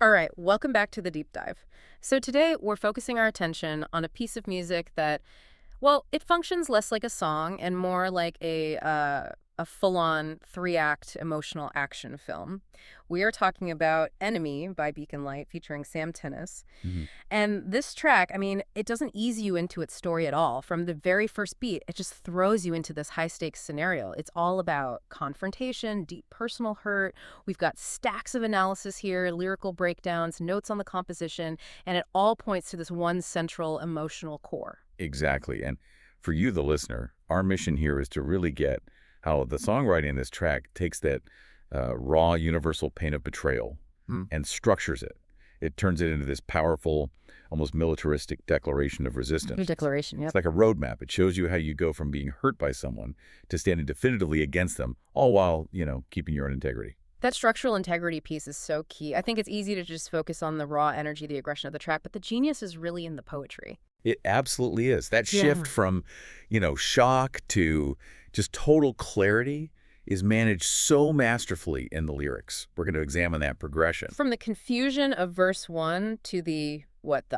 All right, welcome back to the deep dive. So today we're focusing our attention on a piece of music that, well, it functions less like a song and more like a full-on three-act emotional action film. We are talking about Enemy by Beacon Light featuring Sam Tinnesz. Mhm. And this track, I mean, it doesn't ease you into its story at all. From the very first beat, it just throws you into this high-stakes scenario. It's all about confrontation, deep personal hurt. We've got stacks of analysis here, lyrical breakdowns, notes on the composition, and it all points to this one central emotional core. Exactly. And for you, the listener, our mission here is to really get how the songwriting in this track takes that raw universal pain of betrayal and structures it. It turns it into this powerful, almost militaristic declaration of resistance. Your declaration, yep. It's like a roadmap. It shows you how you go from being hurt by someone to standing definitively against them, all while, keeping your own integrity. That structural integrity piece is so key. I think it's easy to just focus on the raw energy, the aggression of the track, but the genius is really in the poetry. It absolutely is. That Yeah. shift from, shock to just total clarity is managed so masterfully in the lyrics. We're going to examine that progression. From the confusion of verse 1 to the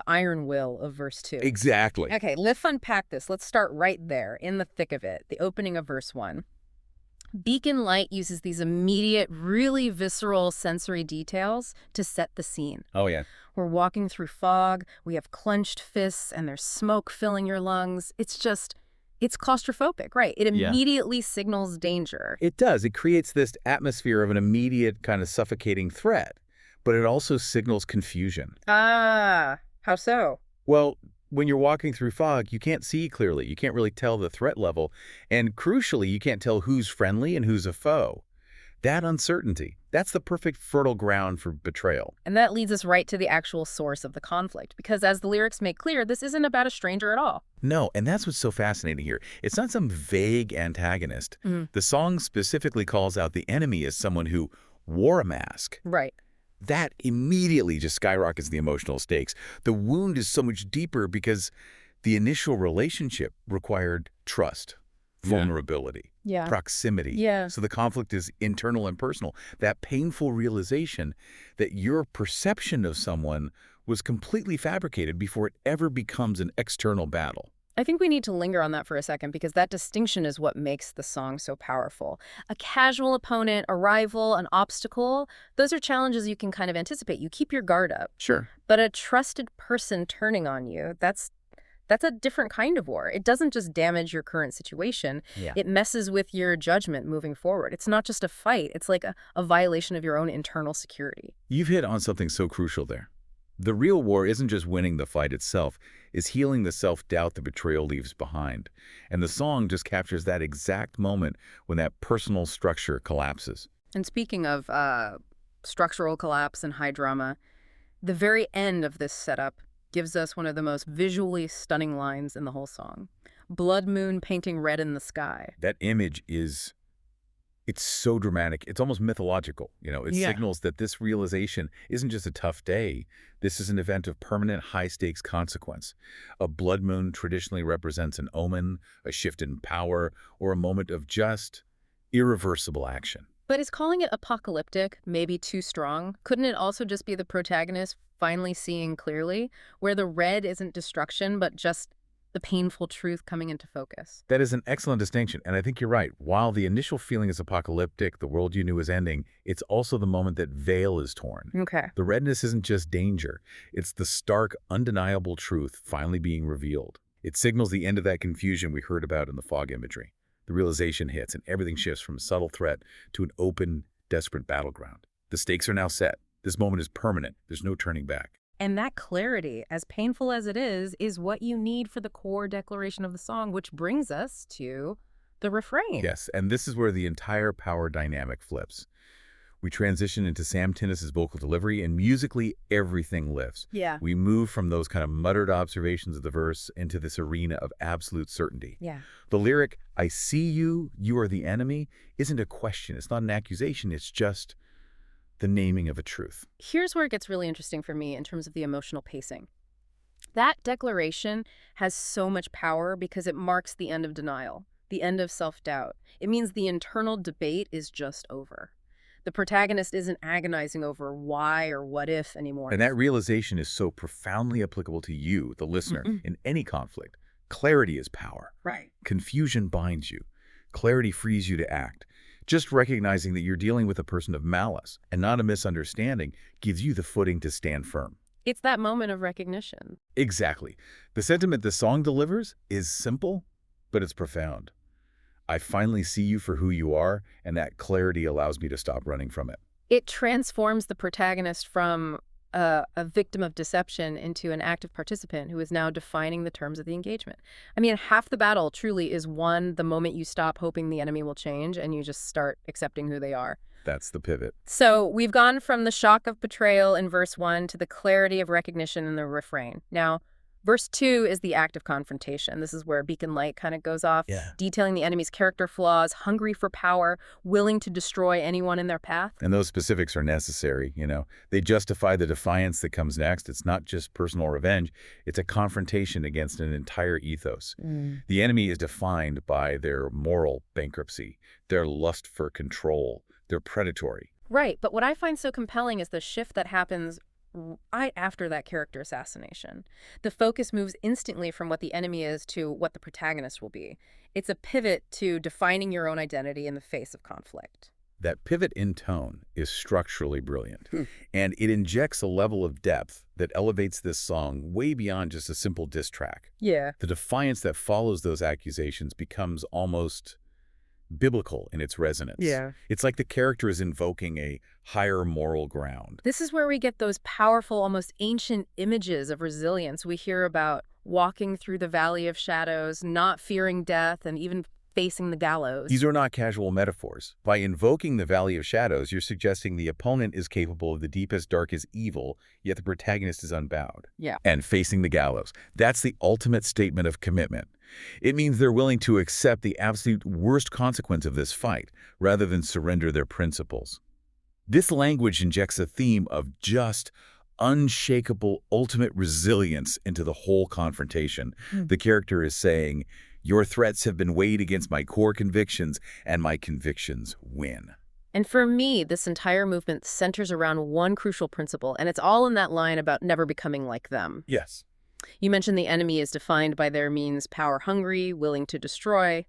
iron will of verse 2. Exactly. Okay, let's unpack this. Let's start right there, in the thick of it, the opening of verse 1. Beacon Light uses these immediate, really visceral sensory details to set the scene. Oh, yeah. We're walking through fog, we have clenched fists, and there's smoke filling your lungs. It's claustrophobic, right? It Yeah. immediately signals danger. It does. It creates this atmosphere of an immediate kind of suffocating threat, but it also signals confusion. Ah, how so? Well, when you're walking through fog, you can't see clearly. You can't really tell the threat level. And crucially, you can't tell who's friendly and who's a foe. That uncertainty, that's the perfect fertile ground for betrayal. And that leads us right to the actual source of the conflict, because as the lyrics make clear, this isn't about a stranger at all. No, and that's what's so fascinating here. It's not some vague antagonist. The song specifically calls out the enemy as someone who wore a mask. Right. That immediately just skyrockets the emotional stakes. The wound is so much deeper because the initial relationship required trust, vulnerability, Yeah. proximity. Yeah. So the conflict is internal and personal. That painful realization that your perception of someone was completely fabricated before it ever becomes an external battle. I think we need to linger on that for a second, because that distinction is what makes the song so powerful. A casual opponent, a rival, an obstacle, those are challenges you can kind of anticipate. You keep your guard up. Sure. But a trusted person turning on you, that's a different kind of war. It doesn't just damage your current situation. Yeah. It messes with your judgment moving forward. It's not just a fight. It's like a violation of your own internal security. You've hit on something so crucial there. The real war isn't just winning the fight itself, it's healing the self-doubt the betrayal leaves behind. And the song just captures that exact moment when that personal structure collapses. And speaking of structural collapse and high drama, the very end of this setup gives us one of the most visually stunning lines in the whole song. Blood moon painting red in the sky. That image it's so dramatic. It's almost mythological. It Yeah. signals that this realization isn't just a tough day. This is an event of permanent high-stakes consequence. A blood moon traditionally represents an omen, a shift in power, or a moment of just irreversible action. But is calling it apocalyptic maybe too strong? Couldn't it also just be the protagonist finally seeing clearly, where the red isn't destruction, but just the painful truth coming into focus? That is an excellent distinction, and I think you're right. While the initial feeling is apocalyptic, the world you knew is ending, it's also the moment that veil is torn. Okay. The redness isn't just danger. It's the stark, undeniable truth finally being revealed. It signals the end of that confusion we heard about in the fog imagery. The realization hits, and everything shifts from a subtle threat to an open, desperate battleground. The stakes are now set. This moment is permanent. There's no turning back. And that clarity, as painful as it is what you need for the core declaration of the song, which brings us to the refrain. Yes, and this is where the entire power dynamic flips. We transition into Sam Tinnesz's vocal delivery, and musically, everything lifts. Yeah. We move from those kind of muttered observations of the verse into this arena of absolute certainty. Yeah. The lyric, "I see you, you are the enemy," isn't a question. It's not an accusation. It's just the naming of a truth. Here's where it gets really interesting for me in terms of the emotional pacing. That declaration has so much power because it marks the end of denial, the end of self-doubt. It means the internal debate is just over. The protagonist isn't agonizing over why or what if anymore. And that realization is so profoundly applicable to you, the listener, Mm-mm. in any conflict. Clarity is power. Right. Confusion binds you. Clarity frees you to act. Just recognizing that you're dealing with a person of malice and not a misunderstanding gives you the footing to stand firm. It's that moment of recognition. Exactly. The sentiment the song delivers is simple, but it's profound. I finally see you for who you are, and that clarity allows me to stop running from it. It transforms the protagonist from a victim of deception into an active participant who is now defining the terms of the engagement. I mean, half the battle truly is won the moment you stop hoping the enemy will change and you just start accepting who they are. That's the pivot. So we've gone from the shock of betrayal in verse 1 to the clarity of recognition in the refrain. Now, verse 2 is the act of confrontation. This is where beacon light kind of goes off, Yeah. detailing the enemy's character flaws, hungry for power, willing to destroy anyone in their path. And those specifics are necessary, you know. They justify the defiance that comes next. It's not just personal revenge. It's a confrontation against an entire ethos. The enemy is defined by their moral bankruptcy, their lust for control. They're predatory. Right, but what I find so compelling is the shift that happens right after that character assassination. The focus moves instantly from what the enemy is to what the protagonist will be. It's a pivot to defining your own identity in the face of conflict. That pivot in tone is structurally brilliant, and it injects a level of depth that elevates this song way beyond just a simple diss track. Yeah. The defiance that follows those accusations becomes almost biblical in its resonance. Yeah. It's like the character is invoking a higher moral ground. This is where we get those powerful, almost ancient images of resilience we hear about: walking through the valley of shadows, not fearing death, and even facing the gallows. These are not casual metaphors. By invoking the Valley of Shadows, you're suggesting the opponent is capable of the deepest, darkest evil, yet the protagonist is unbowed. Yeah. And facing the gallows. That's the ultimate statement of commitment. It means they're willing to accept the absolute worst consequence of this fight, rather than surrender their principles. This language injects a theme of just, unshakable, ultimate resilience into the whole confrontation. The character is saying, your threats have been weighed against my core convictions, and my convictions win. And for me, this entire movement centers around one crucial principle, and it's all in that line about never becoming like them. Yes. You mentioned the enemy is defined by their means power-hungry, willing to destroy.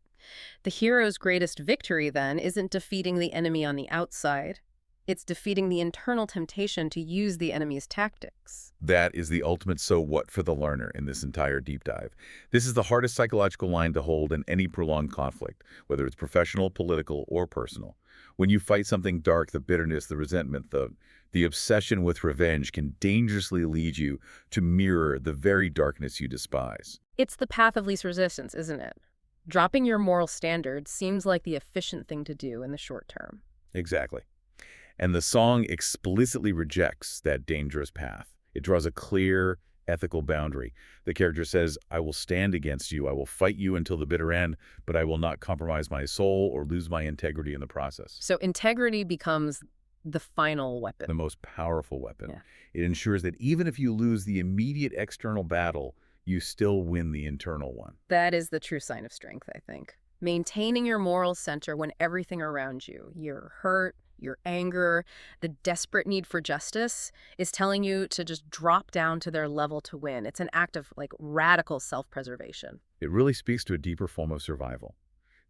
The hero's greatest victory, then, isn't defeating the enemy on the outside. It's defeating the internal temptation to use the enemy's tactics. That is the ultimate so what for the learner in this entire deep dive. This is the hardest psychological line to hold in any prolonged conflict, whether it's professional, political, or personal. When you fight something dark, the bitterness, the resentment, the obsession with revenge can dangerously lead you to mirror the very darkness you despise. It's the path of least resistance, isn't it? Dropping your moral standards seems like the efficient thing to do in the short term. Exactly. And the song explicitly rejects that dangerous path. It draws a clear, ethical boundary. The character says, I will stand against you, I will fight you until the bitter end, but I will not compromise my soul or lose my integrity in the process. So integrity becomes the final weapon. The most powerful weapon. Yeah. It ensures that even if you lose the immediate external battle, you still win the internal one. That is the true sign of strength, I think. Maintaining your moral center when everything around you, your hurt, your anger, the desperate need for justice, is telling you to just drop down to their level to win. It's an act of radical self-preservation. It really speaks to a deeper form of survival.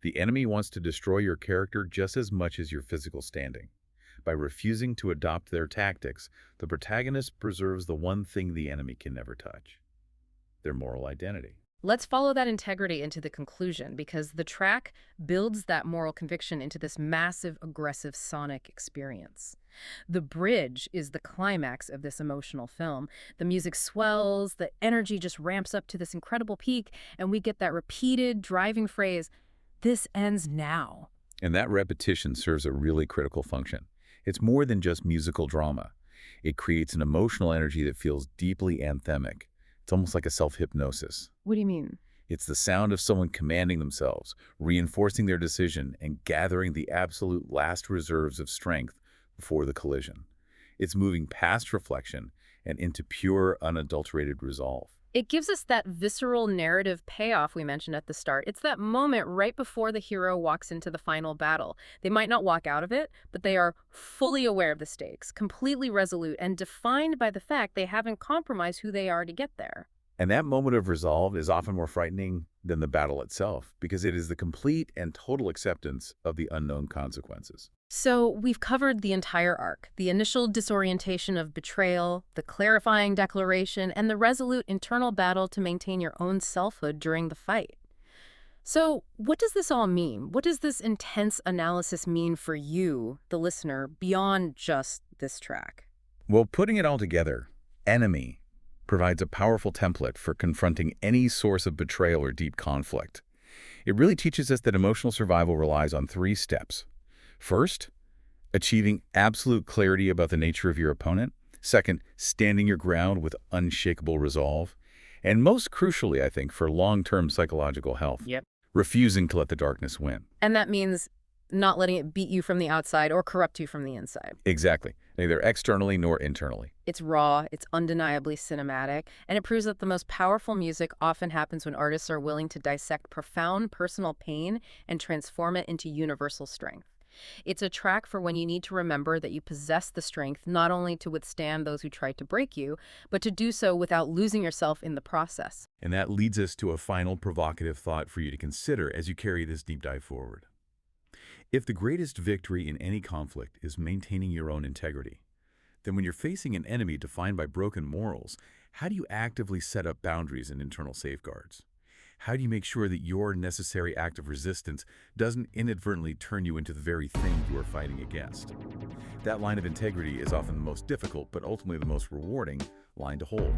The enemy wants to destroy your character just as much as your physical standing. By refusing to adopt their tactics, the protagonist preserves the one thing the enemy can never touch: their moral identity. Let's follow that integrity into the conclusion, because the track builds that moral conviction into this massive, aggressive sonic experience. The bridge is the climax of this emotional film. The music swells, the energy just ramps up to this incredible peak, and we get that repeated, driving phrase, "This ends now." And that repetition serves a really critical function. It's more than just musical drama. It creates an emotional energy that feels deeply anthemic. It's almost like a self-hypnosis. What do you mean? It's the sound of someone commanding themselves, reinforcing their decision, and gathering the absolute last reserves of strength before the collision. It's moving past reflection and into pure, unadulterated resolve. It gives us that visceral narrative payoff we mentioned at the start. It's that moment right before the hero walks into the final battle. They might not walk out of it, but they are fully aware of the stakes, completely resolute, and defined by the fact they haven't compromised who they are to get there. And that moment of resolve is often more frightening than the battle itself, because it is the complete and total acceptance of the unknown consequences. So we've covered the entire arc, the initial disorientation of betrayal, the clarifying declaration, and the resolute internal battle to maintain your own selfhood during the fight. So what does this all mean? What does this intense analysis mean for you, the listener, beyond just this track? Well, putting it all together, Enemy provides a powerful template for confronting any source of betrayal or deep conflict. It really teaches us that emotional survival relies on 3 steps. First, achieving absolute clarity about the nature of your opponent. Second, standing your ground with unshakable resolve. And most crucially, I think, for long-term psychological health, Yep. refusing to let the darkness win. And that means not letting it beat you from the outside or corrupt you from the inside. Exactly. Neither externally nor internally. It's raw, it's undeniably cinematic, and it proves that the most powerful music often happens when artists are willing to dissect profound personal pain and transform it into universal strength. It's a track for when you need to remember that you possess the strength not only to withstand those who try to break you, but to do so without losing yourself in the process. And that leads us to a final provocative thought for you to consider as you carry this deep dive forward. If the greatest victory in any conflict is maintaining your own integrity, then when you're facing an enemy defined by broken morals, how do you actively set up boundaries and internal safeguards? How do you make sure that your necessary act of resistance doesn't inadvertently turn you into the very thing you are fighting against? That line of integrity is often the most difficult, but ultimately the most rewarding line to hold.